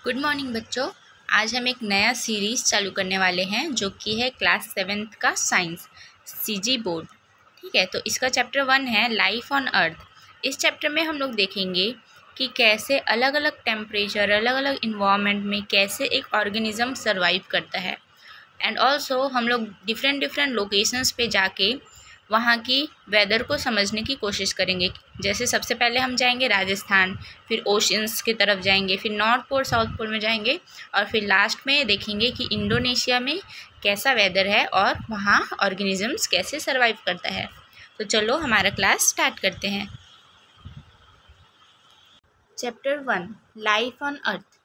Good morning बच्चों। आज हम एक नया सीरीज़ चालू करने वाले हैं जो कि है क्लास 7th का साइंस सीजी बोर्ड। ठीक है, तो इसका चैप्टर 1 है लाइफ ऑन अर्थ। इस चैप्टर में हम लोग देखेंगे कि कैसे अलग अलग टेम्परेचर, अलग अलग इन्वायरमेंट में कैसे एक ऑर्गेनिज्म सर्वाइव करता है। एंड ऑल्सो हम लोग डिफरेंट लोकेशंस पे जाके वहाँ की वेदर को समझने की कोशिश करेंगे। जैसे सबसे पहले हम जाएंगे राजस्थान, फिर ओशंस की तरफ जाएंगे, फिर नॉर्थ पोल साउथ पोल में जाएंगे और फिर लास्ट में देखेंगे कि इंडोनेशिया में कैसा वेदर है और वहाँ ऑर्गेनिजम्स कैसे सर्वाइव करता है। तो चलो हमारा क्लास स्टार्ट करते हैं। Chapter 1 life on earth.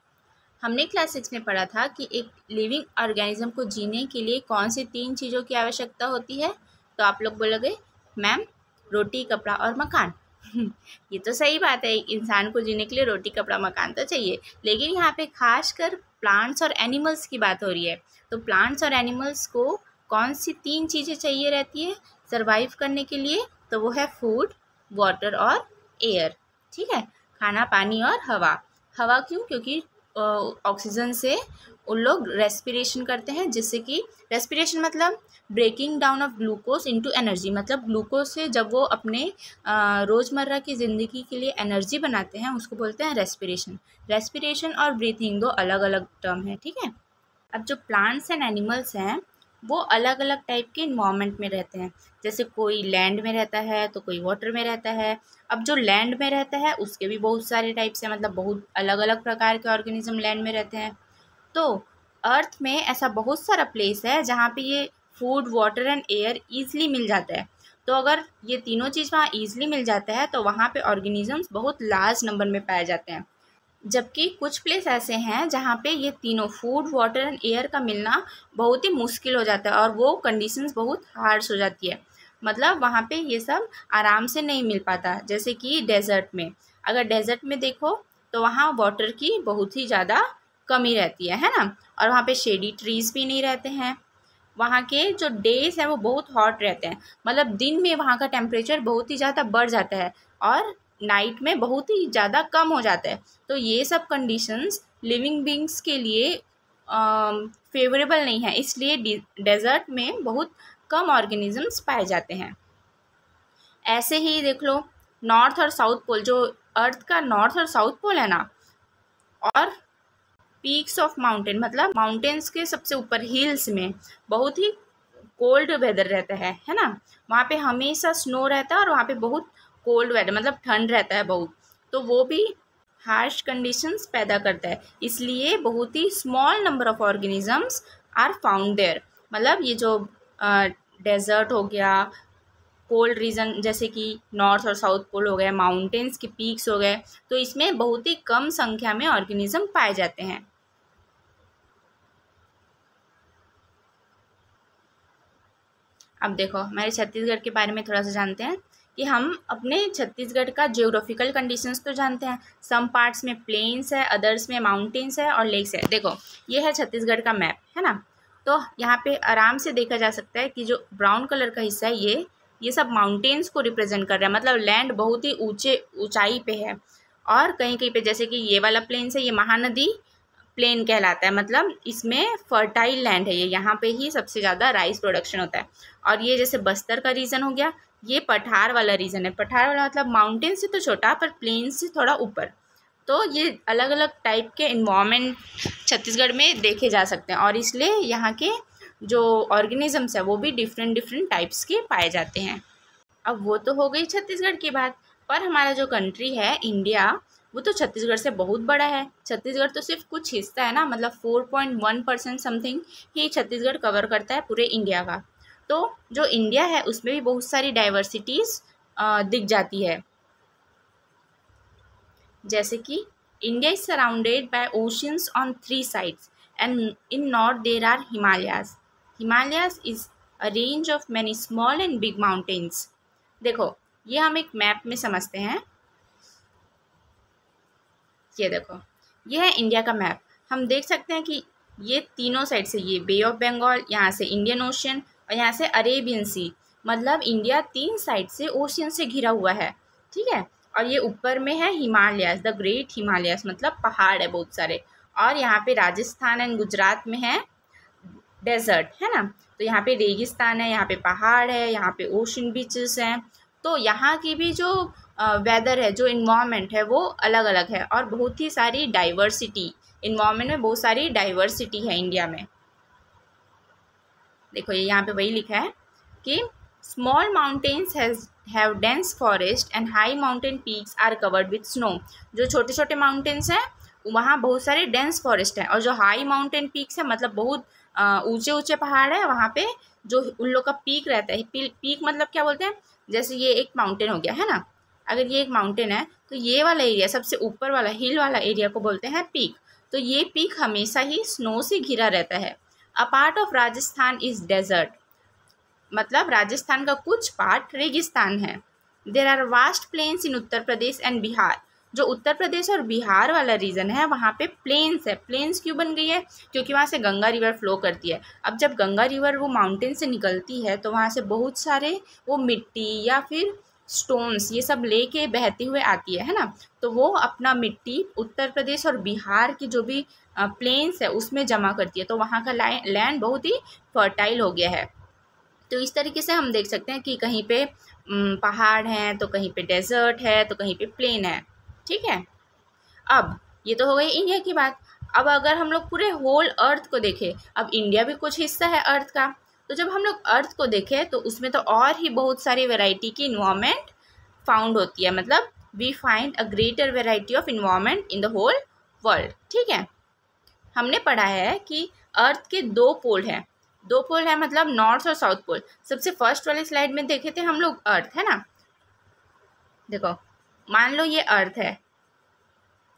हमने क्लास 6 में पढ़ा था कि एक लिविंग ऑर्गेनिज्म को जीने के लिए कौन सी 3 चीज़ों की आवश्यकता होती है। तो आप लोग बोलोगे मैम रोटी, कपड़ा और मकान। ये तो सही बात है, एक इंसान को जीने के लिए रोटी, कपड़ा, मकान तो चाहिए, लेकिन यहाँ पे खासकर प्लांट्स और एनिमल्स की बात हो रही है। तो प्लांट्स और एनिमल्स को कौन सी 3 चीज़ें चाहिए रहती है सर्वाइव करने के लिए? तो वो है फूड, वाटर और एयर। ठीक है, खाना, पानी और हवा। हवा क्यों? क्योंकि ऑक्सीजन से उन लोग रेस्पिरेशन करते हैं, जिससे कि रेस्पिरेशन मतलब breaking down of glucose into energy. मतलब ग्लूकोज से जब वो अपने रोज़मर्रा की ज़िंदगी के लिए एनर्जी बनाते हैं उसको बोलते हैं रेस्पिरेशन। रेस्पिरेशन और ब्रीथिंग 2 अलग अलग टर्म है। ठीक है, अब जो प्लांट्स एंड एनिमल्स हैं वो अलग अलग टाइप के इन्वायरमेंट में रहते हैं। जैसे कोई लैंड में रहता है तो कोई वाटर में रहता है। अब जो लैंड में रहता है उसके भी बहुत सारे टाइप्स हैं, मतलब बहुत अलग अलग प्रकार के ऑर्गेनिज्म लैंड में रहते हैं। तो अर्थ में ऐसा बहुत सारा प्लेस है जहाँ पे ये food, water and air easily मिल जाता है। तो अगर ये तीनों चीज़ वहाँ ईजिली मिल जाता है तो वहाँ पे ऑर्गेनिजम्स बहुत लार्ज नंबर में पाए जाते हैं। जबकि कुछ प्लेस ऐसे हैं जहाँ पे ये तीनों फूड, वाटर एंड एयर का मिलना बहुत ही मुश्किल हो जाता है और वो कंडीशंस बहुत हार्श हो जाती है। मतलब वहाँ पे ये सब आराम से नहीं मिल पाता। जैसे कि डेजर्ट में, अगर डेजर्ट में देखो तो वहाँ वाटर की बहुत ही ज़्यादा कमी रहती है ना। और वहाँ पे शेडी ट्रीज़ भी नहीं रहते हैं। वहाँ के जो डेज हैं वो बहुत हॉट रहते हैं, मतलब दिन में वहाँ का टेम्परेचर बहुत ही ज़्यादा बढ़ जाता है और नाइट में बहुत ही ज़्यादा कम हो जाता है। तो ये सब कंडीशंस लिविंग बींग्स के लिए फेवरेबल नहीं है, इसलिए डेजर्ट में बहुत कम ऑर्गेनिजम्स पाए जाते हैं। ऐसे ही देख लो नॉर्थ और साउथ पोल, जो अर्थ का नॉर्थ और साउथ पोल है ना, और पीक्स ऑफ माउंटेन मतलब माउंटेन्स के सबसे ऊपर हिल्स में बहुत ही कोल्ड वेदर रहता है ना। वहाँ पे हमेशा स्नो रहता है और वहाँ पे बहुत कोल्ड वेदर मतलब ठंड रहता है बहुत। तो वो भी हार्श कंडीशंस पैदा करता है, इसलिए बहुत ही small number of organisms are found there. मतलब ये जो डेजर्ट हो गया, कोल्ड रीजन जैसे कि नॉर्थ और साउथ पोल हो गए, माउंटेन्स के पीक्स हो गए, तो इसमें बहुत ही कम संख्या में ऑर्गेनिज्म पाए जाते हैं। अब देखो हमारे छत्तीसगढ़ के बारे में थोड़ा सा जानते हैं कि हम अपने छत्तीसगढ़ का जियोग्राफिकल कंडीशंस तो जानते हैं। सम पार्ट्स में प्लेन्स है, अदर्स में माउंटेन्स है और लेक्स है। देखो ये है छत्तीसगढ़ का मैप, है ना। तो यहाँ पे आराम से देखा जा सकता है कि जो ब्राउन कलर का हिस्सा है ये सब माउंटेन्स को रिप्रेजेंट कर रहा है। मतलब लैंड बहुत ही ऊंचाई पे है। और कहीं कहीं पे जैसे कि ये वाला प्लेन्स है, ये महानदी प्लेन कहलाता है। मतलब इसमें फर्टाइल लैंड है, ये यहाँ पे ही सबसे ज़्यादा राइस प्रोडक्शन होता है। और ये जैसे बस्तर का रीजन हो गया, ये पठार वाला रीजन है। पठार वाला मतलब माउंटेन से तो छोटा पर प्लेन से थोड़ा ऊपर। तो ये अलग अलग टाइप के इन्वायरमेंट छत्तीसगढ़ में देखे जा सकते हैं और इसलिए यहाँ के जो ऑर्गेनिजम्स है वो भी डिफरेंट टाइप्स के पाए जाते हैं। अब वो तो हो गई छत्तीसगढ़ की बात, पर हमारा जो कंट्री है इंडिया, वो तो छत्तीसगढ़ से बहुत बड़ा है। छत्तीसगढ़ तो सिर्फ कुछ हिस्सा है ना, मतलब 4.1% समथिंग ही छत्तीसगढ़ कवर करता है पूरे इंडिया का। तो जो इंडिया है उसमें भी बहुत सारी डाइवर्सिटीज़ दिख जाती है। जैसे कि India is surrounded by oceans on 3 sides and in north there are Himalayas. Himalayas is a range of many small and big mountains. देखो ये हम एक मैप में समझते हैं। ये देखो ये है इंडिया का मैप। हम देख सकते हैं कि ये तीनों साइड से, ये बे ऑफ बंगाल, यहाँ से इंडियन ओशन और यहाँ से अरेबियन सी, मतलब इंडिया 3 साइड से ओशियन से घिरा हुआ है। ठीक है, और ये ऊपर में है हिमालयास, द ग्रेट हिमालयास, मतलब पहाड़ है बहुत सारे। और यहाँ पे राजस्थान एंड गुजरात में है डेजर्ट, है ना। तो यहाँ पे रेगिस्तान है, यहाँ पे पहाड़ है, यहाँ पे ओशन बीचेस हैं। तो यहाँ की भी जो वेदर है, जो इन्वायरमेंट है, वो अलग अलग है और बहुत ही सारी डाइवर्सिटी, इन्वायरमेंट में बहुत सारी डाइवर्सिटी है इंडिया में। देखो ये यहाँ पे वही लिखा है कि small mountains have dense forest and high mountain peaks are covered with snow. जो छोटे छोटे माउंटेन्स हैं वहाँ बहुत सारे डेंस फॉरेस्ट हैं, और जो हाई माउंटेन पीक्स है मतलब बहुत ऊंचे ऊंचे पहाड़ है, वहाँ पे जो उन लोग का पीक रहता है। पीक मतलब क्या बोलते हैं, जैसे ये एक माउंटेन हो गया है ना, अगर ये एक माउंटेन है तो ये वाला एरिया, सबसे ऊपर वाला हिल वाला एरिया को बोलते हैं पीक। तो ये पीक हमेशा ही स्नो से घिरा रहता है। A part of Rajasthan is desert, मतलब राजस्थान का कुछ पार्ट रेगिस्तान है। There are vast plains in Uttar Pradesh and Bihar. जो उत्तर प्रदेश और बिहार वाला रीजन है वहाँ पे प्लेन्स है। प्लेन्स क्यों बन गई है, क्योंकि वहाँ से गंगा रिवर फ्लो करती है। अब जब गंगा रिवर वो माउंटेन से निकलती है तो वहाँ से बहुत सारे वो मिट्टी या फिर स्टोन्स ये सब लेके बहती हुए आती है ना। तो वो अपना मिट्टी उत्तर प्रदेश और बिहार की जो भी प्लेन्स है उसमें जमा करती है, तो वहाँ का लैंड बहुत ही फर्टाइल हो गया है। तो इस तरीके से हम देख सकते हैं कि कहीं पे पहाड़ हैं, तो कहीं पे डेजर्ट है, तो कहीं पे प्लेन है। ठीक है, अब ये तो हो गई इंडिया की बात। अब अगर हम लोग पूरे होल अर्थ को देखें, अब इंडिया भी कुछ हिस्सा है अर्थ का, तो जब हम लोग अर्थ को देखें तो उसमें तो और ही बहुत सारी वैरायटी की इन्वायरमेंट फाउंड होती है। मतलब we find a greater variety of environment in the whole world. ठीक है, हमने पढ़ा है कि अर्थ के दो पोल हैं। दो पोल है मतलब नॉर्थ और साउथ पोल। सबसे फर्स्ट वाली स्लाइड में देखे थे हम लोग अर्थ, है ना। देखो मान लो ये अर्थ है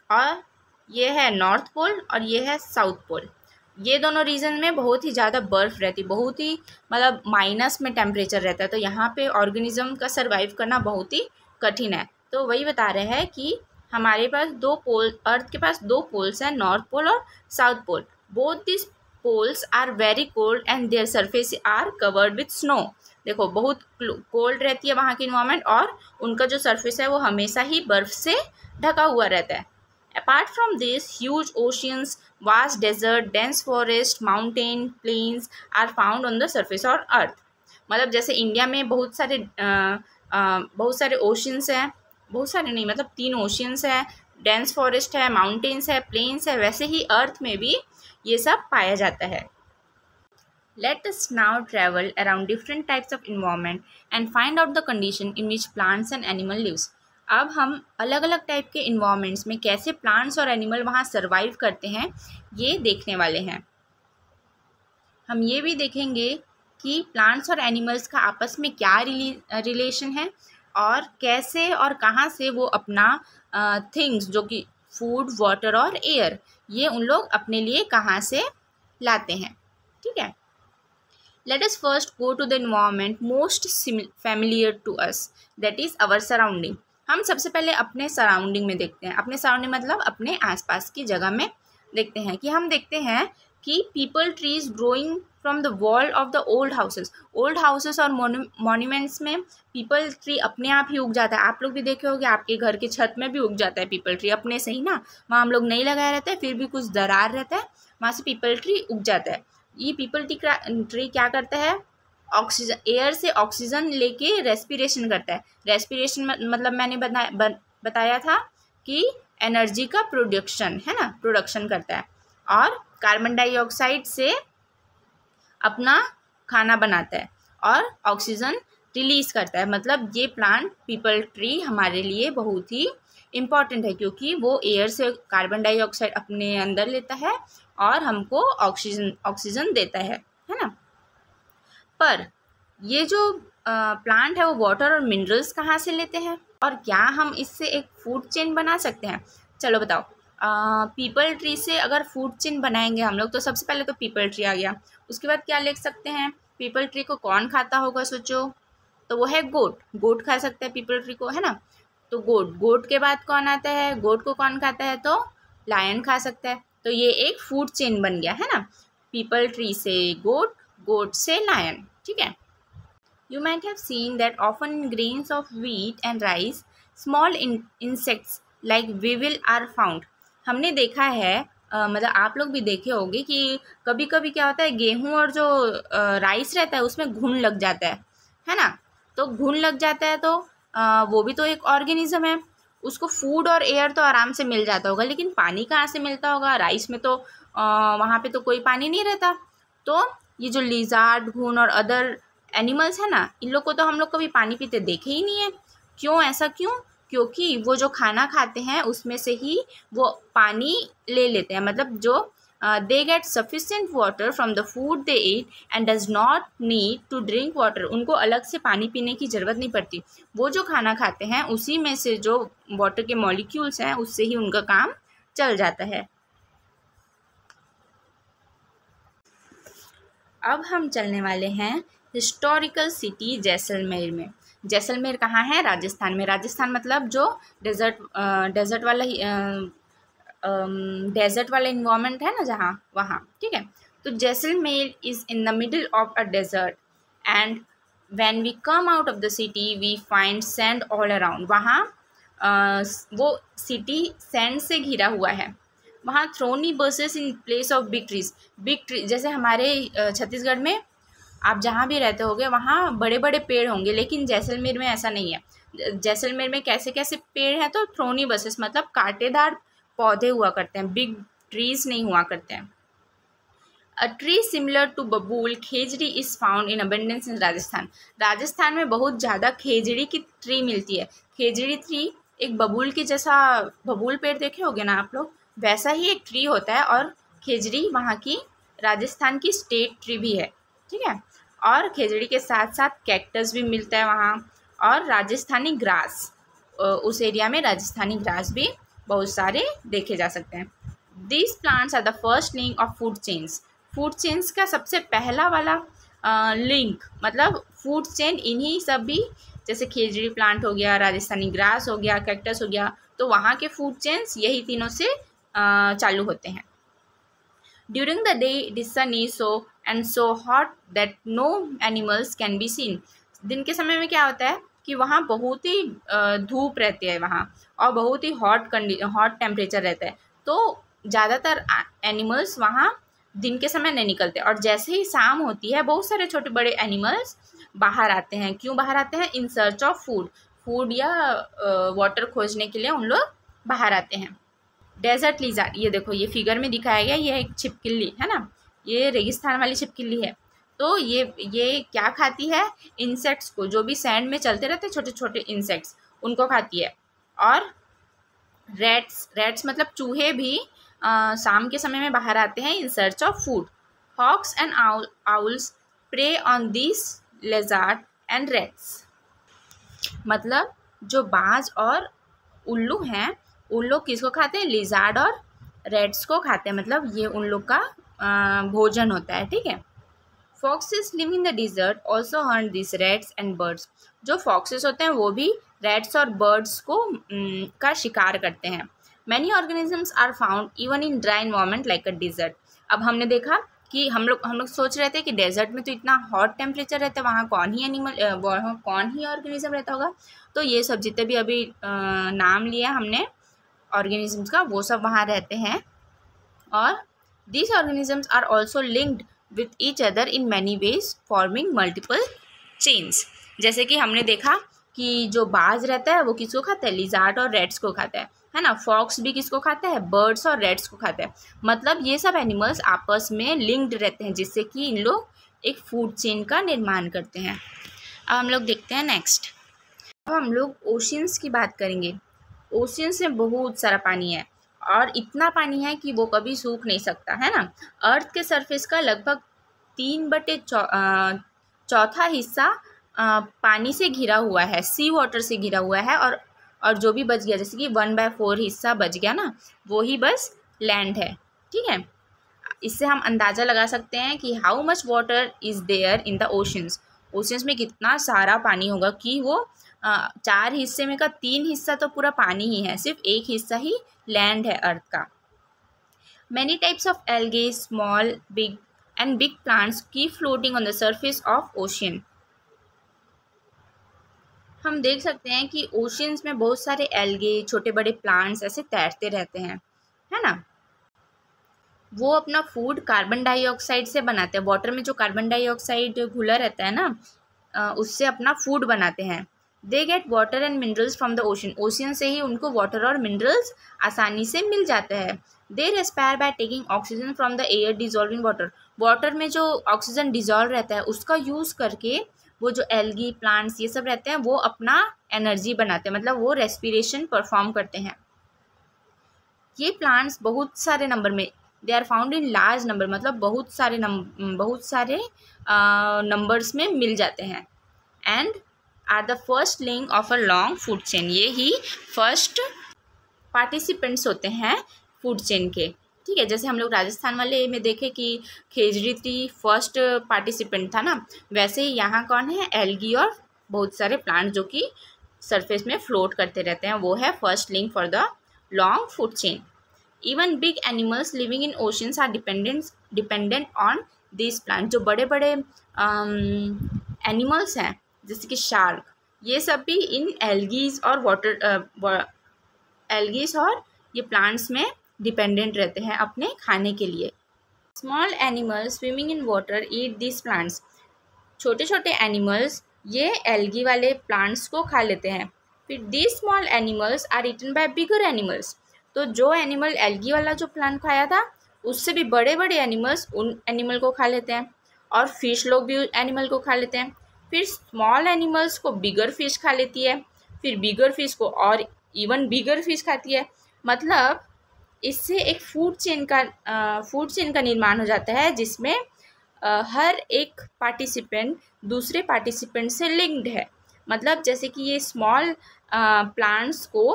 और ये है नॉर्थ पोल और ये है साउथ पोल। ये दोनों रीजन में बहुत ही ज़्यादा बर्फ़ रहती, बहुत ही मतलब माइनस में टेम्परेचर रहता है। तो यहाँ पे ऑर्गेनिज्म का सर्वाइव करना बहुत ही कठिन है। तो वही बता रहे हैं कि हमारे पास दो पोल, अर्थ के पास दो पोल्स हैं, नॉर्थ पोल और south pole. Both this poles are very cold and their surface are covered with snow. देखो बहुत कोल्ड रहती है वहाँ की इन्वायरमेंट और उनका जो सरफेस है वो हमेशा ही बर्फ़ से ढका हुआ रहता है। Apart from this, huge oceans, vast desert, dense forest, mountain, plains are found on the surface of earth. मतलब जैसे इंडिया में बहुत सारे ओशंस हैं, बहुत सारे नहीं मतलब 3 ओशंस हैं, डेंस फॉरेस्ट है, माउंटेन्स है, प्लेन्स है, वैसे ही अर्थ में भी ये सब पाया जाता है। Let us now travel around different types of environment and find out the condition in which plants and animal lives. अब हम अलग अलग टाइप के इन्वायरमेंट्स में कैसे प्लांट्स और एनिमल वहाँ सर्वाइव करते हैं ये देखने वाले हैं। हम ये भी देखेंगे कि प्लांट्स और एनिमल्स का आपस में क्या रिलेशन है और कैसे और कहाँ से वो अपना थिंग्स जो कि फूड, वाटर और एयर, ये उन लोग अपने लिए कहाँ से लाते हैं। ठीक है, let us first go to the environment most familiar to us, that is our surrounding. हम सबसे पहले अपने सराउंडिंग में देखते हैं। अपने सराउंडिंग मतलब अपने आसपास की जगह में देखते हैं कि हम देखते हैं कि people trees growing from the wall of the old houses और मॉन्यूमेंट्स में पीपल ट्री अपने आप ही उग जाता है। आप लोग भी देखे होंगे, आपके घर की छत में भी उग जाता है पीपल ट्री अपने से ही ना। वहाँ हम लोग नहीं लगाए रहते हैं, फिर भी कुछ दरार रहता है, वहाँ से पीपल ट्री उग जाता है। ये पीपल ट्री क्या करता है, ऑक्सीजन, एयर से ऑक्सीजन लेके रेस्पिरेशन करता है। रेस्पिरेशन मतलब मैंने बताया था कि एनर्जी का प्रोडक्शन, है ना, प्रोडक्शन करता है और कार्बन डाइऑक्साइड से अपना खाना बनाता है और ऑक्सीजन रिलीज करता है। मतलब ये प्लांट पीपल ट्री हमारे लिए बहुत ही इम्पॉर्टेंट है क्योंकि वो एयर से कार्बन डाइऑक्साइड अपने अंदर लेता है और हमको ऑक्सीजन देता है ना। पर ये जो प्लांट है वो वाटर और मिनरल्स कहाँ से लेते हैं और क्या हम इससे एक फूड चेन बना सकते हैं? चलो बताओ। पीपल ट्री से अगर फूड चेन बनाएंगे हम लोग तो सबसे पहले तो पीपल ट्री आ गया, उसके बाद क्या लिख सकते हैं? पीपल ट्री को कौन खाता होगा सोचो, तो वो है गोट खा सकता है पीपल ट्री को, है ना। तो गोट के बाद कौन आता है? गोट को कौन खाता है? तो लायन खा सकता है। तो ये एक फूड चेन बन गया, है ना। पीपल ट्री से गोट से लायन। ठीक है। You might have seen that often in grains of wheat and rice, small insects like weevil are found. हमने देखा है मतलब आप लोग भी देखे होंगे कि कभी कभी क्या होता है, गेहूं और जो राइस रहता है उसमें घुन लग जाता है ना। तो घुन लग जाता है तो वो भी तो एक ऑर्गेनिज्म है, उसको फूड और एयर तो आराम से मिल जाता होगा, लेकिन पानी कहाँ से मिलता होगा? राइस में तो वहाँ पे तो कोई पानी नहीं रहता। तो ये जो लिजार्ड, घुन और अदर एनिमल्स है ना, इन लोग को तो हम लोग कभी पानी पीते देखे ही नहीं है। क्यों? ऐसा क्यों? क्योंकि वो जो खाना खाते हैं उसमें से ही वो पानी ले लेते हैं, मतलब जो they get sufficient water from the food they eat and does not need to drink water. उनको अलग से पानी पीने की ज़रूरत नहीं पड़ती, वो जो खाना खाते हैं उसी में से जो वाटर के मॉलिक्यूल्स हैं उससे ही उनका काम चल जाता है। अब हम चलने वाले हैं हिस्टोरिकल सिटी जैसलमेर में। जैसलमेर कहाँ है? राजस्थान में। राजस्थान मतलब जो डेजर्ट वाला डेजर्ट वाला इन्वायरमेंट है ना जहाँ, वहाँ, ठीक है। तो Jaisalmer is in the middle of a desert and when we come out of the city we find sand all around. वहाँ वो सिटी सैंड से घिरा हुआ है। वहाँ thorny bushes in place of big trees. Big tree जैसे हमारे छत्तीसगढ़ में आप जहाँ भी रहते होगे वहाँ बड़े बड़े पेड़ होंगे, लेकिन जैसलमेर में ऐसा नहीं है। जैसलमेर में कैसे कैसे पेड़ हैं? तो थ्रोनी बसेस मतलब कांटेदार पौधे हुआ करते हैं, बिग ट्रीज नहीं हुआ करते हैं। अ ट्री सिमिलर टू बबूल खेजड़ी इज़ फाउंड इन अबेंडेंस इन राजस्थान। राजस्थान में बहुत ज़्यादा खेजड़ी की ट्री मिलती है। खेजड़ी ट्री एक बबूल के जैसा, बबूल पेड़ देखे होगे ना आप लोग, वैसा ही एक ट्री होता है, और खेजड़ी वहाँ की राजस्थान की स्टेट ट्री भी है, ठीक है। और खेजड़ी के साथ साथ कैक्टस भी मिलता है वहाँ, और राजस्थानी ग्रास, उस एरिया में राजस्थानी ग्रास भी बहुत सारे देखे जा सकते हैं। These plants are the first link of food chains. Food chains का सबसे पहला वाला लिंक, मतलब फूड चेन इन्हीं सब भी, जैसे खेजड़ी प्लांट हो गया, राजस्थानी ग्रास हो गया, कैक्टस हो गया, तो वहाँ के फूड चेन्स यही तीनों से चालू होते हैं। During the day it is sunny so and so hot that no animals can be seen. दिन के समय में क्या होता है कि वहाँ बहुत ही धूप रहती है वहाँ, और बहुत ही हॉट टेम्परेचर रहता है, तो ज़्यादातर एनिमल्स वहाँ दिन के समय नहीं निकलते। और जैसे ही शाम होती है बहुत सारे छोटे बड़े एनिमल्स बाहर आते हैं। क्यों बाहर आते हैं? इन सर्च ऑफ फूड या वाटर खोजने के लिए उन लोग बाहर आते हैं। डेजर्ट लिजार्ड, ये देखो ये फिगर में दिखाया गया, ये एक छिपकली है ना, ये रेगिस्तान वाली छिपकली है। तो ये क्या खाती है? इंसेक्ट्स को, जो भी सैंड में चलते रहते हैं छोटे छोटे इंसेक्ट्स, उनको खाती है। और रेट्स मतलब चूहे भी शाम के समय में बाहर आते हैं in search of food. Hawks and owls prey on this lizard and rats. मतलब जो बाज और उल्लू हैं, उन लोग किसको खाते हैं? लिजार्ड और रेट्स को खाते हैं, मतलब ये उन लोग का भोजन होता है, ठीक है। Foxes live in the dessert also Hunt this rates and birds. जो फॉक्सेस होते हैं वो भी रेट्स और बर्ड्स को का शिकार करते हैं। Many organisms are found even in dry environment like a desert. अब हमने देखा कि हम लोग सोच रहे थे कि डेजर्ट में तो इतना हॉट टेम्परेचर रहता है, वहाँ कौन ही ऑर्गेनिज्म रहता होगा। तो ये सब जितने भी अभी नाम लिया हमने ऑर्गेनिजम्स का, वो सब वहाँ रहते हैं। और these organisms are also linked with each other in many ways forming multiple chains। जैसे कि हमने देखा कि जो बाज रहता है वो किसको खाता है? लिजार्ड और रेट्स को खाता है ना। फॉक्स भी किसको खाता है? बर्ड्स और रेट्स को खाता है। मतलब ये सब एनिमल्स आपस में लिंक्ड रहते हैं, जिससे कि इन लोग एक फूड चेन का निर्माण करते हैं। अब हम लोग देखते हैं नेक्स्ट। अब हम लोग ओशियंस की बात करेंगे। ओशियंस में बहुत सारा पानी है, और इतना पानी है कि वो कभी सूख नहीं सकता, है ना। अर्थ के सरफेस का लगभग 3/4 हिस्सा पानी से घिरा हुआ है, सी वाटर से घिरा हुआ है। और जो भी बच गया, जैसे कि 1/4 हिस्सा बच गया ना, वो ही बस लैंड है, ठीक है। इससे हम अंदाज़ा लगा सकते हैं कि how much water is there in the oceans. Oceans में कितना सारा पानी होगा कि वो 4 हिस्से में का 3 हिस्सा तो पूरा पानी ही है, सिर्फ 1 हिस्सा ही लैंड है अर्थ का। Many types of algae, small, big and big plants keep floating on the surface of ocean. हम देख सकते हैं कि ओशियंस में बहुत सारे एल्गे, छोटे बड़े प्लांट्स ऐसे तैरते रहते हैं, है ना। वो अपना फूड कार्बन डाइऑक्साइड से बनाते हैं। वाटर में जो कार्बन डाइऑक्साइड घुला रहता है ना, उससे अपना फूड बनाते हैं। They get water and minerals from the ocean, ocean से ही उनको वाटर और मिनरल्स आसानी से मिल जाते हैं। They respire by taking oxygen from the air dissolve in water, water में जो ऑक्सीजन डिजॉल्व रहता है उसका यूज़ करके वो जो एल्गी प्लांट्स ये सब रहते हैं वो अपना एनर्जी बनाते हैं, मतलब वो रेस्पिरेशन परफॉर्म करते हैं। ये प्लांट्स बहुत सारे नंबर में, they are found in large number, मतलब बहुत सारे नंबर्स में मिल जाते हैं। And are the first link of a long food chain, ये ही फर्स्ट पार्टिसिपेंट्स होते हैं फूड चेन के। ठीक है, जैसे हम लोग राजस्थान वाले में देखे कि खेजड़ी ट्री फर्स्ट पार्टिसिपेंट था ना, वैसे ही यहाँ कौन है, एल्गी और बहुत सारे प्लांट जो कि सरफेस में फ्लोट करते रहते हैं, वो है first link for the long food chain. Even big animals living in oceans are dependent on this plant, जो बड़े बड़े एनिमल्स हैं जैसे कि शार्क, ये सब भी इन एल्गीज और एल्गीज और ये प्लांट्स में डिपेंडेंट रहते हैं अपने खाने के लिए। Small animals swimming in water eat this plants, छोटे छोटे एनिमल्स ये एल्गी वाले प्लांट्स को खा लेते हैं। फिर this small animals are eaten by bigger animals, तो जो एनिमल एल्गी वाला जो प्लांट खाया था उससे भी बड़े बड़े एनिमल्स उन एनिमल को खा लेते हैं, और फिश लोग भी एनिमल को खा लेते हैं। फिर स्मॉल एनिमल्स को बिगर फिश खा लेती है, फिर बिगर फिश को और इवन बिगर फिश खाती है। मतलब इससे एक फूड चेन का निर्माण हो जाता है जिसमें हर एक पार्टिसिपेंट दूसरे पार्टिसिपेंट से लिंक्ड है। मतलब जैसे कि ये स्मॉल प्लांट्स को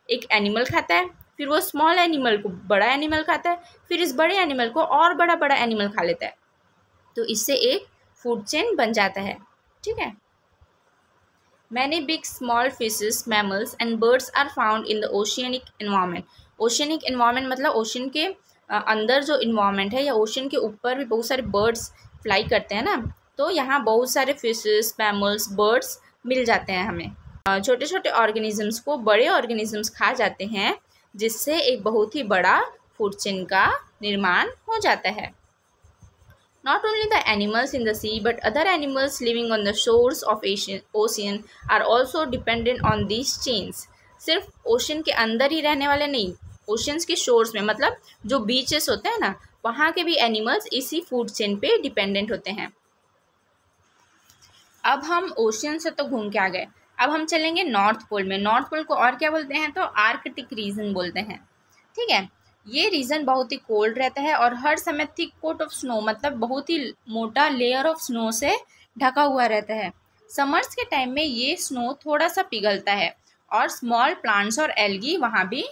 एक एनिमल खाता है, फिर वो स्मॉल एनिमल को बड़ा एनिमल खाता है, फिर इस बड़े एनिमल को और बड़ा बड़ा एनिमल खा लेता है, तो इससे एक फूड चेन बन जाता है। ठीक है, many big small fishes, mammals and birds are found in the oceanic environment. Oceanic environment मतलब ओशन के अंदर जो इन्वायरमेंट है, या ओशन के ऊपर भी बहुत सारे बर्ड्स फ्लाई करते हैं ना, तो यहाँ बहुत सारे फिशेस, मैमल्स, बर्ड्स मिल जाते हैं हमें। छोटे छोटे ऑर्गेनिजम्स को बड़े ऑर्गेनिजम्स खा जाते हैं, जिससे एक बहुत ही बड़ा फूड चेन का निर्माण हो जाता है। Not only the animals in the sea, but other animals living on the shores of ocean are also dependent on these chains. सिर्फ ओशन के अंदर ही रहने वाले नहीं, ओशंस के शोर्स में मतलब जो बीचेस होते हैं ना, वहाँ के भी एनिमल्स इसी फूड चेन पे डिपेंडेंट होते हैं। अब हम ओशन से तो घूम के आ गए, अब हम चलेंगे नॉर्थ पोल में। नॉर्थ पोल को और क्या बोलते हैं, तो आर्कटिक रीजन बोलते हैं। ठीक है, ये रीजन बहुत ही कोल्ड रहता है और हर समय थिक कोट ऑफ स्नो, मतलब बहुत ही मोटा लेयर ऑफ स्नो से ढका हुआ रहता है। समर्स के टाइम में ये स्नो थोड़ा सा पिघलता है और स्मॉल प्लांट्स और एल्गी वहाँ भी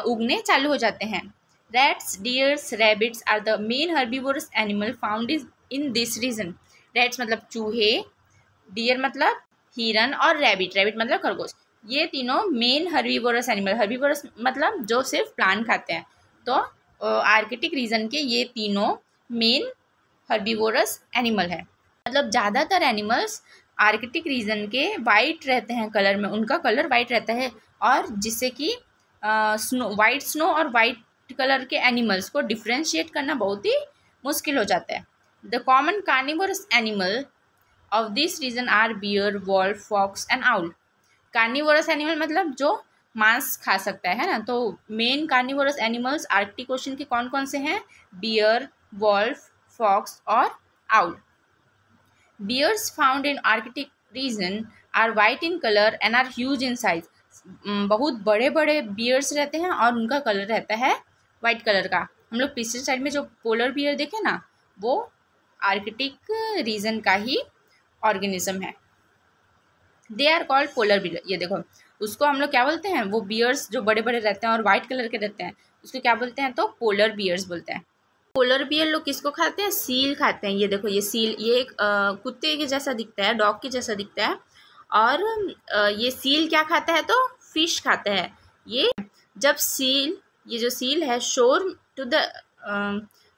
उगने चालू हो जाते हैं। Rats, deers, rabbits are the main herbivorous animal found in this region. Rats मतलब चूहे, डियर मतलब हिरन, और रैबिट मतलब खरगोश, ये तीनों मेन हर्बीवोरस एनिमल, हर्बीवोरस मतलब जो सिर्फ प्लांट खाते हैं, तो आर्कटिक रीजन के ये तीनों मेन हर्बीवोरस एनिमल है। मतलब ज़्यादातर एनिमल्स आर्कटिक रीजन के वाइट रहते हैं कलर में, उनका कलर वाइट रहता है, और जिससे कि वाइट स्नो और वाइट कलर के एनिमल्स को डिफ्रेंशिएट करना बहुत ही मुश्किल हो जाता है। The common carnivorous animal of this region are bear, wolf, fox and owl. Carnivorous animal मतलब जो मांस खा सकता है ना, तो main carnivorous animals Arctic ocean के कौन कौन से हैं, बियर, वॉल्फ, फॉक्स और owl. Bears found in Arctic region are white in colour and are huge in size. बहुत बड़े बड़े बियर्स रहते हैं और उनका कलर रहता है वाइट कलर का। हम लोग पिछले साइड में जो पोलर बियर देखे ना, वो आर्कटिक रीजन का ही ऑर्गेनिज्म है। They are called polar bear. ये देखो, उसको हम लोग क्या बोलते हैं, वो बियर्स जो बड़े बड़े रहते हैं और वाइट कलर के रहते हैं, उसको क्या बोलते हैं, तो पोलर बियर्स बोलते हैं। पोलर बियर लोग किसको खाते हैं, सील खाते हैं। ये देखो, ये सील, ये एक कुत्ते के जैसा दिखता है, डॉग के जैसा दिखता है, और ये सील क्या खाता है, तो फिश खाता है। ये जब सील, ये जो सील है, शोर टू द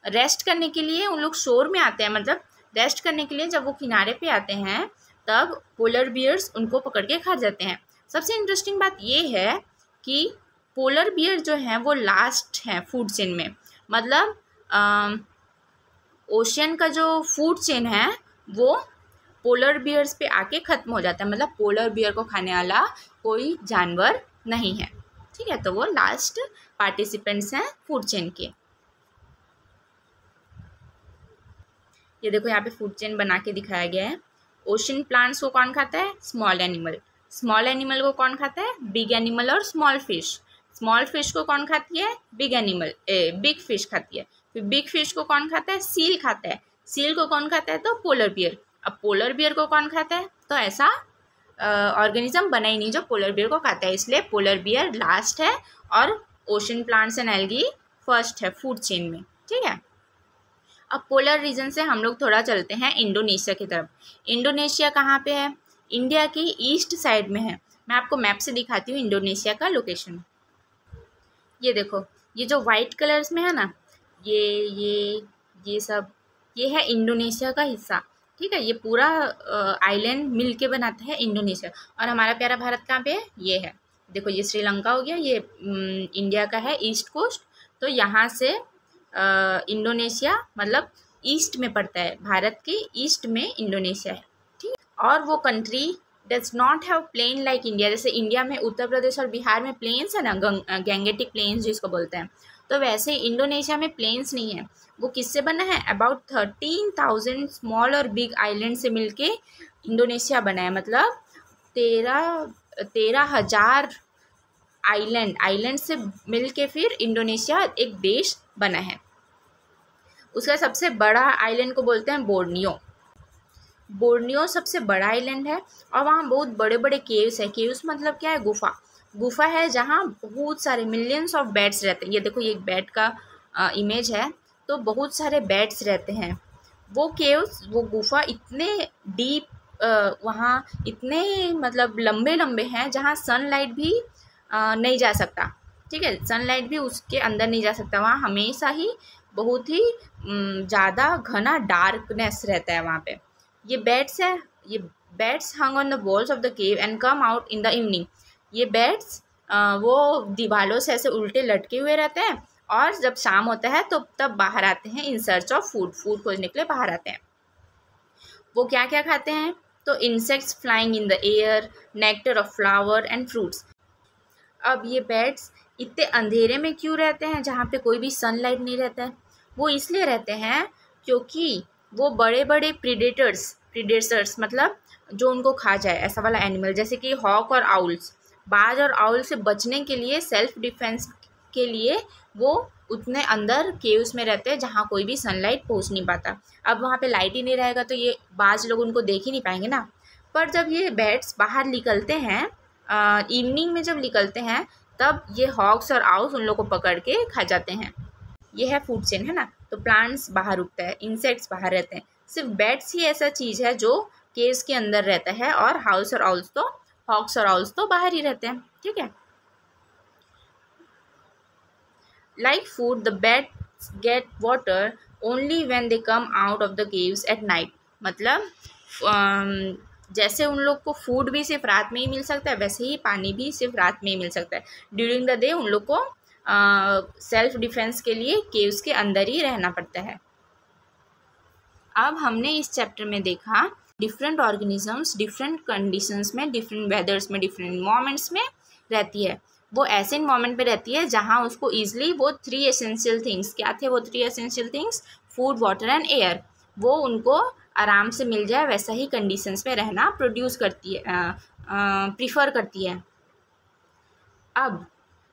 रेस्ट करने के लिए उन लोग शोर में आते हैं, मतलब रेस्ट करने के लिए जब वो किनारे पे आते हैं तब पोलर बियर्स उनको पकड़ के खा जाते हैं। सबसे इंटरेस्टिंग बात ये है कि पोलर बियर जो हैं वो लास्ट हैं फूड चेन में, मतलब ओशियन का जो फूड चेन है वो पोलर बियर्स पे आके ख़त्म हो जाता है, मतलब पोलर बियर को खाने वाला कोई जानवर नहीं है। ठीक है, तो वो लास्ट पार्टिसिपेंट्स हैं फूड चेन के। ये देखो यहाँ पे फूड चेन बना के दिखाया गया है। ओशन प्लांट्स को कौन खाता है? Small animal. स्मॉल एनिमल को कौन खाता है? बिग एनिमल और स्मॉल फिश। स्मॉल फिश को कौन खाती है? बिग फिश खाती है। फिर बिग फिश को कौन खाता है? सील खाता है। सील को कौन खाता है? तो पोलर बियर। अब पोलर बियर को कौन खाता है? तो ऐसा ऑर्गेनिज्म बना ही नहीं जो पोलर बियर को खाता है, इसलिए पोलर बियर लास्ट है और ocean plants and algae first है फूड चेन में। ठीक है, अब पोलर रीजन से हम लोग थोड़ा चलते हैं इंडोनेशिया की तरफ। इंडोनेशिया कहाँ पे है? इंडिया की ईस्ट साइड में है। मैं आपको मैप से दिखाती हूँ इंडोनेशिया का लोकेशन। ये देखो, ये जो वाइट कलर्स में है ना, ये सब ये है इंडोनेशिया का हिस्सा। ठीक है, ये पूरा आइलैंड मिल के बनाता है इंडोनेशिया। और हमारा प्यारा भारत कहाँ पे है? ये है, देखो ये श्रीलंका हो गया, ये इंडिया का है ईस्ट कोस्ट। तो यहाँ से इंडोनेशिया मतलब ईस्ट में पड़ता है, भारत के ईस्ट में इंडोनेशिया है। ठीक, और वो country does not have plain like India. जैसे इंडिया में उत्तर प्रदेश और बिहार में प्लेन्स है ना, गैंगेटिक प्लेन्स जिसको बोलते हैं, तो वैसे इंडोनेशिया में प्लेन्स नहीं है। वो किससे बना है? अबाउट 13,000 स्मॉल और बिग आइलैंड से मिलके इंडोनेशिया बना है। मतलब 13,000 आइलैंड से मिलके फिर इंडोनेशिया एक देश बना है। उसका सबसे बड़ा आइलैंड को बोलते हैं बोर्नियो। बोर्नियो सबसे बड़ा आइलैंड है और वहाँ बहुत बड़े बड़े केव्स है। केव्स मतलब क्या है? गुफा है जहाँ बहुत सारे मिलियंस ऑफ बैट्स रहते हैं। ये देखो, ये एक बैट का इमेज है, तो बहुत सारे बैट्स रहते हैं। वो केव्स, वो गुफा इतने डीप वहाँ इतने मतलब लंबे लंबे हैं जहाँ सनलाइट भी नहीं जा सकता। ठीक है, सनलाइट भी उसके अंदर नहीं जा सकता। वहाँ हमेशा ही बहुत ही ज़्यादा घना डार्कनेस रहता है वहाँ पे। ये बैट्स है, ये bats hung on the walls of the cave and come out in the evening. ये बैट्स वो दीवारों से ऐसे उल्टे लटके हुए रहते हैं और जब शाम होता है तो तब बाहर आते हैं इन सर्च ऑफ फूड खोजने के लिए बाहर आते हैं। वो क्या क्या खाते हैं? तो insects flying in the air, nectar of flower and fruits. अब ये बैट्स इतने अंधेरे में क्यों रहते हैं जहाँ पे कोई भी सनलाइट नहीं रहता है? वो इसलिए रहते हैं क्योंकि वो बड़े बड़े प्रीडेटर्स मतलब जो उनको खा जाए ऐसा वाला एनिमल, जैसे कि हॉक और आउल्स, बाज और आउल से बचने के लिए, सेल्फ डिफेंस के लिए वो उतने अंदर केव्स में रहते हैं जहाँ कोई भी सनलाइट पहुँच नहीं पाता। अब वहाँ पे लाइट ही नहीं रहेगा तो ये बाज लोग उनको देख ही नहीं पाएंगे ना। पर जब ये बैट्स बाहर निकलते हैं, इवनिंग में जब निकलते हैं, तब ये हॉक्स और आउल्स उन लोग को पकड़ के खा जाते हैं। ये है फूड चेन, है ना। तो प्लांट्स बाहर उगता है, इंसेक्ट्स बाहर रहते हैं, सिर्फ बैट्स ही ऐसा चीज़ है जो केव्स के अंदर रहता है और हॉक्स और आउल्स तो बाहर ही रहते हैं। ठीक है, like food the bats get water only when they come out of the caves at night. मतलब जैसे उन लोग को फूड भी सिर्फ रात में ही मिल सकता है, वैसे ही पानी भी सिर्फ रात में ही मिल सकता है। ड्यूरिंग द डे उन लोग को सेल्फ डिफेंस के लिए केव्स के अंदर ही रहना पड़ता है। अब हमने इस चैप्टर में देखा डिफरेंट ऑर्गेनिजम्स डिफरेंट कंडीशंस में, डिफरेंट वेदर्स में, डिफरेंट इन्वायरमेंट्स में रहती है। वो ऐसे इन्वायरमेंट पे रहती है जहाँ उसको ईजिली वो 3 एसेंशियल थिंग्स, क्या थे वो 3 essential things? Food, water and air, वो उनको आराम से मिल जाए वैसा ही कंडीशंस में रहना प्रीफर करती है। अब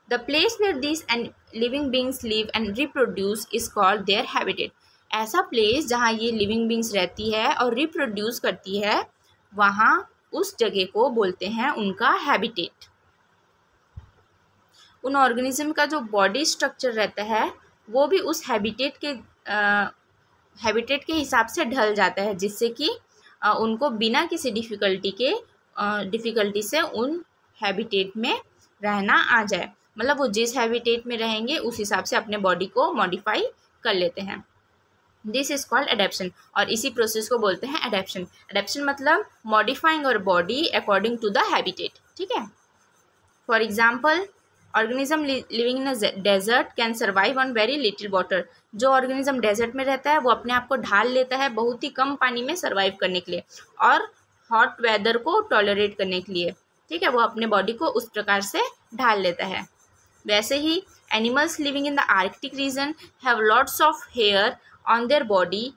the place where this and living beings live and reproduce is called their habitat. ऐसा प्लेस जहाँ ये लिविंग बींग्स रहती है और रिप्रोड्यूस करती है, वहाँ उस जगह को बोलते हैं उनका हैबिटेट। उन ऑर्गेनिज्म का जो बॉडी स्ट्रक्चर रहता है वो भी उस हैबिटेट के हिसाब से ढल जाता है, जिससे कि उनको बिना किसी डिफ़िकल्टी से उन हैबिटेट में रहना आ जाए। मतलब वो जिस हैबिटेट में रहेंगे उस हिसाब से अपने बॉडी को मॉडिफाई कर लेते हैं। दिस इज़ कॉल्ड एडेप्शन, और इसी प्रोसेस को बोलते हैं एडेप्शन। एडेप्शन मतलब modifying our body according to the habitat. ठीक है, for example organism living in a desert can survive on very little water। जो ऑर्गेनिज्म डेजर्ट में रहता है वो अपने आप को ढाल लेता है बहुत ही कम पानी में सर्वाइव करने के लिए और हॉट वेदर को टॉलरेट करने के लिए, ठीक है, वो अपने बॉडी को उस प्रकार से ढाल लेता है। वैसे ही animals living in the arctic region have lots of hair on their body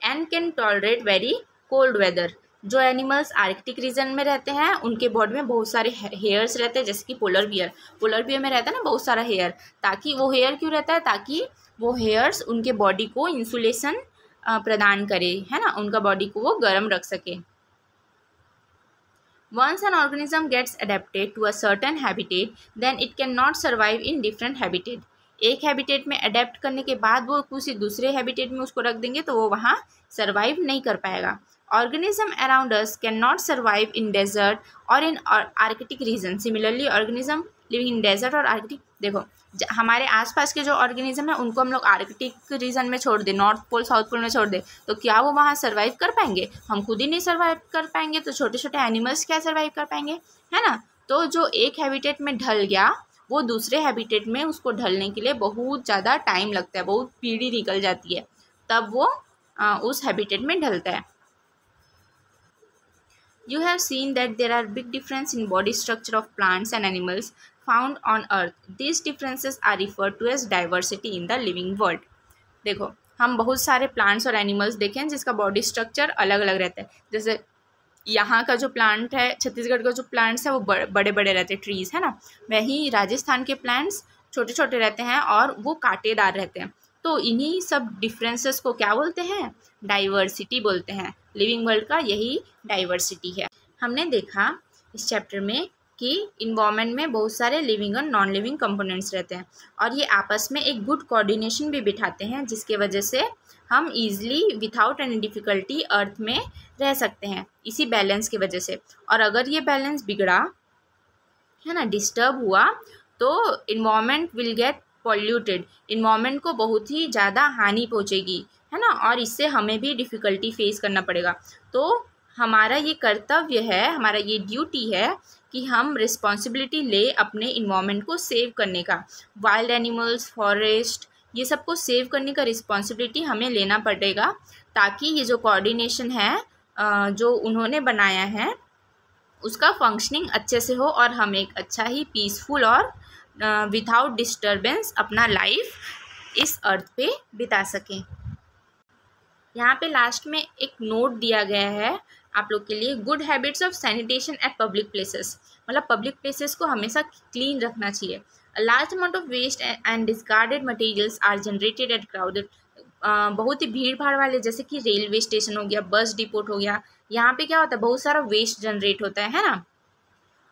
and can tolerate very cold weather. जो एनिमल्स आर्कटिक रीजन में रहते हैं उनके बॉडी में बहुत सारे हेयर्स रहते हैं, जैसे कि पोलर बियर में रहता है ना बहुत सारा हेयर। ताकि वो हेयर क्यों रहता है, ताकि वो हेयर्स उनके बॉडी को इंसुलेशन प्रदान करे, है ना, उनका बॉडी को वो गर्म रख सके। Once an organism gets adapted to a certain habitat, then it cannot survive in different habitat. एक हैबिटेट में अडेप्ट करने के बाद वो किसी दूसरे हैबिटेट में उसको रख देंगे तो वो वहाँ सर्वाइव नहीं कर पाएगा। Organism around us can not survive in desert और in Arctic region. Similarly organism living in desert और आर्कटिक, देखो हमारे आसपास के जो ऑर्गेनिज्म है उनको हम लोग आर्कटिक रीजन में छोड़ दें, नॉर्थ पोल साउथ पोल में छोड़ दें, तो क्या वो वहाँ सर्वाइव कर पाएंगे? हम खुद ही नहीं सर्वाइव कर पाएंगे तो छोटे छोटे एनिमल्स क्या सर्वाइव कर पाएंगे, है ना। तो जो एक हैबिटेट में ढल गया वो दूसरे हैबिटेट में उसको ढलने के लिए बहुत ज़्यादा टाइम लगता है, बहुत पीढ़ी निकल जाती है, तब वो उस हैबिटेट में ढलता है। You have seen that there are big difference in body structure of plants and animals found on earth. These differences are referred to as diversity in the living world. देखो हम बहुत सारे प्लांट्स और animals देखे हैं जिसका body structure अलग अलग रहता है। जैसे यहाँ का जो प्लांट है, छत्तीसगढ़ का जो प्लांट्स है वो बड़े बड़े रहते हैं, ट्रीज़, है ना। वहीं राजस्थान के प्लांट्स छोटे छोटे रहते हैं और वो कांटेदार रहते हैं। तो इन्हीं सब डिफरेंसेस को क्या बोलते हैं? डाइवर्सिटी बोलते हैं। लिविंग वर्ल्ड का यही डाइवर्सिटी है। हमने देखा इस चैप्टर में कि इन्वायरमेंट में बहुत सारे लिविंग और नॉन लिविंग कंपोनेंट्स रहते हैं और ये आपस में एक गुड कोऑर्डिनेशन भी बिठाते हैं, जिसके वजह से हम ईजिली विदाउट एनी डिफ़िकल्टी अर्थ में रह सकते हैं, इसी बैलेंस की वजह से। और अगर ये बैलेंस बिगड़ा, है ना, डिस्टर्ब हुआ, तो environment will get polluted. Environment को बहुत ही ज़्यादा हानि पहुँचेगी, है ना, और इससे हमें भी डिफ़िकल्टी फेस करना पड़ेगा। तो हमारा ये कर्तव्य है, हमारा ये ड्यूटी है कि हम रिस्पॉन्सिबिलिटी ले अपने इन्वायरमेंट को सेव करने का। वाइल्ड एनिमल्स, फॉरेस्ट, ये सब को सेव करने का रिस्पॉन्सिबिलिटी हमें लेना पड़ेगा, ताकि ये जो कोऑर्डिनेशन है जो उन्होंने बनाया है उसका फंक्शनिंग अच्छे से हो और हम एक अच्छा ही पीसफुल और विदाउट डिस्टर्बेंस अपना लाइफ इस अर्थ पे बिता सकें। यहाँ पे लास्ट में एक नोट दिया गया है आप लोग के लिए, good habits of sanitation at public places. मतलब पब्लिक प्लेसेस को हमेशा क्लीन रखना चाहिए। A large amount of waste and discarded materials are generated at crowded. बहुत ही भीड़ भाड़ वाले, जैसे कि रेलवे स्टेशन हो गया, बस डिपोट हो गया, यहाँ पे क्या होता है, बहुत सारा वेस्ट जनरेट होता है ना।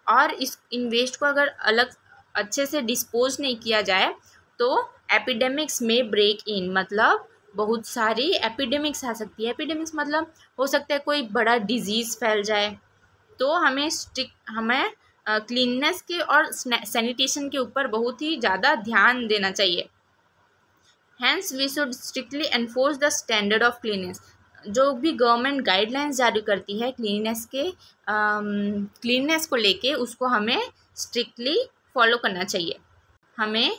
और इन वेस्ट को अगर अलग अच्छे से डिस्पोज नहीं किया जाए तो एपिडेमिक्स में ब्रेक इन, मतलब बहुत सारी एपिडेमिक्स आ सकती है। एपिडेमिक्स मतलब हो सकता है कोई बड़ा डिजीज़ फैल जाए। तो हमें क्लीननेस के और सैनिटेशन के ऊपर बहुत ही ज़्यादा ध्यान देना चाहिए। Hence we should strictly enforce the standard of cleanliness. जो भी गवर्नमेंट गाइडलाइंस जारी करती है क्लीननेस को लेके, उसको हमें स्ट्रिक्टली फॉलो करना चाहिए। हमें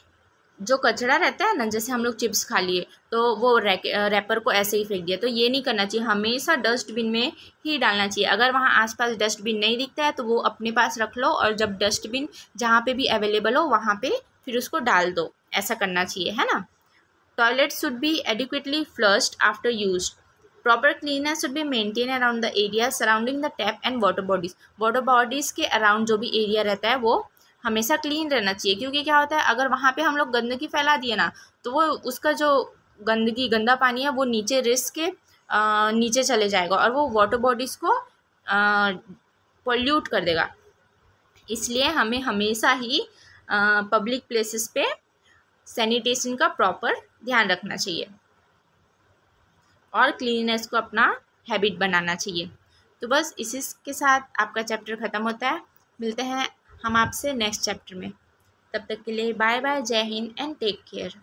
जो कचरा रहता है ना, जैसे हम लोग चिप्स खा लिए तो वो रैपर को ऐसे ही फेंक दिया, तो ये नहीं करना चाहिए। हमेशा डस्टबिन में ही डालना चाहिए। अगर वहाँ आसपास डस्टबिन नहीं दिखता है तो वो अपने पास रख लो और जब डस्टबिन जहाँ पे भी अवेलेबल हो वहाँ पे फिर उसको डाल दो, ऐसा करना चाहिए, है ना। Toilet should be adequately flushed after use. Proper cleanliness should be maintain around the area surrounding the tap and water bodies. Water bodies के अराउंड जो भी एरिया रहता है वो हमेशा क्लीन रहना चाहिए, क्योंकि क्या होता है, अगर वहाँ पे हम लोग गंदगी फैला दिए ना तो वो उसका जो गंदा पानी है वो नीचे रिस के नीचे चले जाएगा और वो वाटर बॉडीज़ को पोल्यूट कर देगा। इसलिए हमें हमेशा ही पब्लिक प्लेसेस पे सैनिटेशन का प्रॉपर ध्यान रखना चाहिए और क्लीननेस को अपना हैबिट बनाना चाहिए। तो बस इसी के साथ आपका चैप्टर ख़त्म होता है। मिलते हैं हम आपसे नेक्स्ट चैप्टर में। तब तक के लिए बाय बाय, जय हिंद एंड टेक केयर।